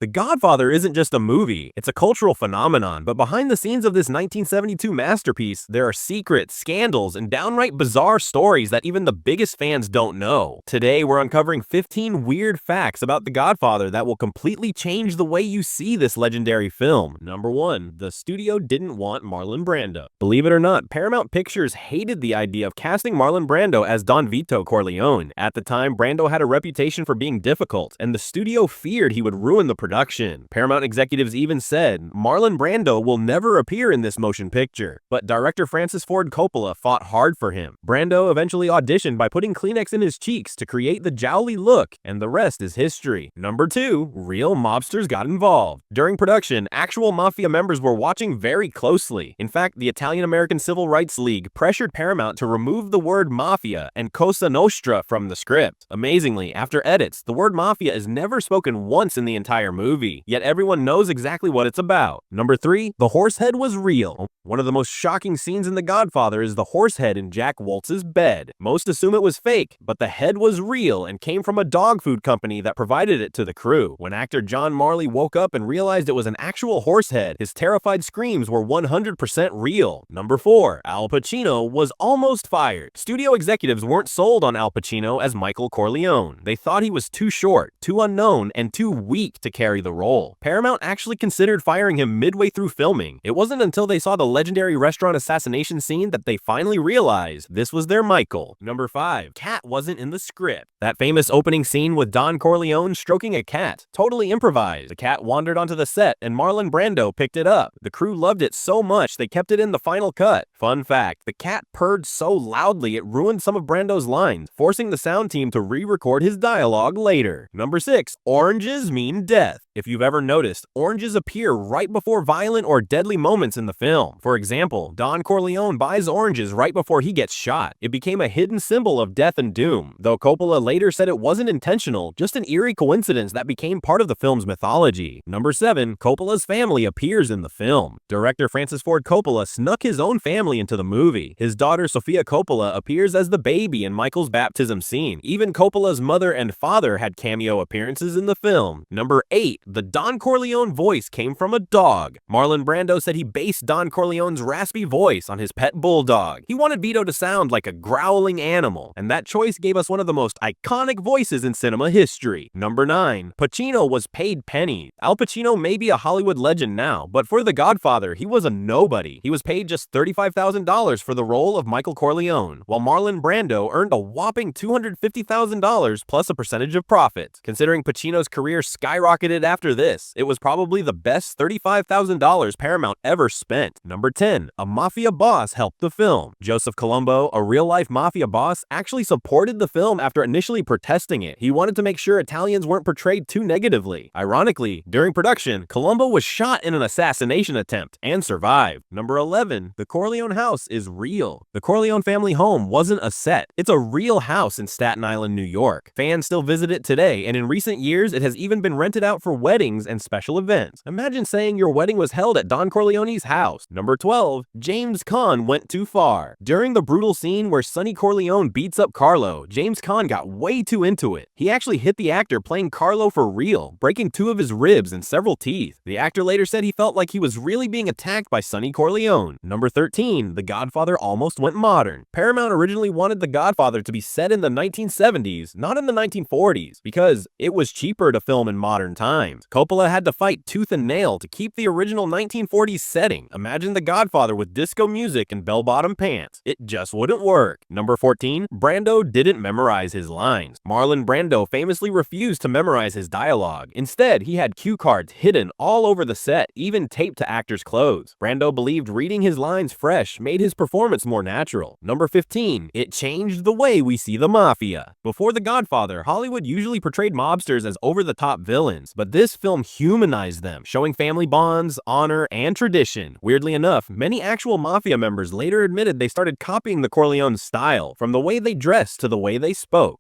The Godfather isn't just a movie, it's a cultural phenomenon, but behind the scenes of this 1972 masterpiece, there are secrets, scandals, and downright bizarre stories that even the biggest fans don't know. Today, we're uncovering 15 weird facts about The Godfather that will completely change the way you see this legendary film. Number 1. The studio didn't want Marlon Brando. Believe it or not, Paramount Pictures hated the idea of casting Marlon Brando as Don Vito Corleone. At the time, Brando had a reputation for being difficult, and the studio feared he would ruin the production. Paramount executives even said, Marlon Brando will never appear in this motion picture. But director Francis Ford Coppola fought hard for him. Brando eventually auditioned by putting Kleenex in his cheeks to create the jowly look, and the rest is history. Number 2. Real mobsters got involved. During production, actual mafia members were watching very closely. In fact, the Italian-American Civil Rights League pressured Paramount to remove the word mafia and Cosa Nostra from the script. Amazingly, after edits, the word mafia is never spoken once in the entire movie, yet everyone knows exactly what it's about. Number 3. The horse head was real. One of the most shocking scenes in The Godfather is the horse head in Jack Woltz's bed. Most assume it was fake, but the head was real and came from a dog food company that provided it to the crew. When actor John Marley woke up and realized it was an actual horse head, his terrified screams were 100% real. Number 4. Al Pacino was almost fired. Studio executives weren't sold on Al Pacino as Michael Corleone. They thought he was too short, too unknown, and too weak to carry the role. Paramount actually considered firing him midway through filming. It wasn't until they saw the legendary restaurant assassination scene that they finally realized this was their Michael. Number 5. Cat wasn't in the script. That famous opening scene with Don Corleone stroking a cat, totally improvised. The cat wandered onto the set and Marlon Brando picked it up. The crew loved it so much they kept it in the final cut. Fun fact, the cat purred so loudly it ruined some of Brando's lines, forcing the sound team to re-record his dialogue later. Number 6. Oranges mean death. If you've ever noticed, oranges appear right before violent or deadly moments in the film. For example, Don Corleone buys oranges right before he gets shot. It became a hidden symbol of death and doom, though Coppola later said it wasn't intentional, just an eerie coincidence that became part of the film's mythology. Number 7. Coppola's family appears in the film. Director Francis Ford Coppola snuck his own family into the movie. His daughter Sofia Coppola appears as the baby in Michael's baptism scene. Even Coppola's mother and father had cameo appearances in the film. Number 8. The Don Corleone voice came from a dog. Marlon Brando said he based Don Corleone's raspy voice on his pet bulldog. He wanted Vito to sound like a growling animal, and that choice gave us one of the most iconic voices in cinema history. Number 9. Pacino was paid pennies. Al Pacino may be a Hollywood legend now, but for The Godfather, he was a nobody. He was paid just $35,000 for the role of Michael Corleone, while Marlon Brando earned a whopping $250,000 plus a percentage of profits. Considering Pacino's career skyrocketed after this, it was probably the best $35,000 Paramount ever spent. Number 10. A mafia boss helped the film. Joseph Colombo, a real-life mafia boss, actually supported the film after initially protesting it. He wanted to make sure Italians weren't portrayed too negatively. Ironically, during production, Colombo was shot in an assassination attempt and survived. Number 11. The Corleone house is real. The Corleone family home wasn't a set. It's a real house in Staten Island, New York. Fans still visit it today, and in recent years, it has even been rented out for weddings and special events. Imagine saying your wedding was held at Don Corleone's house. Number 12. James Caan went too far. During the brutal scene where Sonny Corleone beats up Carlo, James Caan got way too into it. He actually hit the actor playing Carlo for real, breaking 2 of his ribs and several teeth. The actor later said he felt like he was really being attacked by Sonny Corleone. Number 13. The Godfather almost went modern. Paramount originally wanted The Godfather to be set in the 1970s, not in the 1940s, because it was cheaper to film in modern times. Coppola had to fight tooth and nail to keep the original 1940s setting. Imagine The Godfather with disco music and bell-bottom pants. It just wouldn't work. Number 14. Brando didn't memorize his lines. Marlon Brando famously refused to memorize his dialogue. Instead, he had cue cards hidden all over the set, even taped to actors' clothes. Brando believed reading his lines fresh made his performance more natural. Number 15. It changed the way we see the mafia. Before The Godfather, Hollywood usually portrayed mobsters as over-the-top villains, but this film humanized them, showing family bonds, honor, and tradition. Weirdly enough, many actual mafia members later admitted they started copying the Corleone style, from the way they dressed to the way they spoke.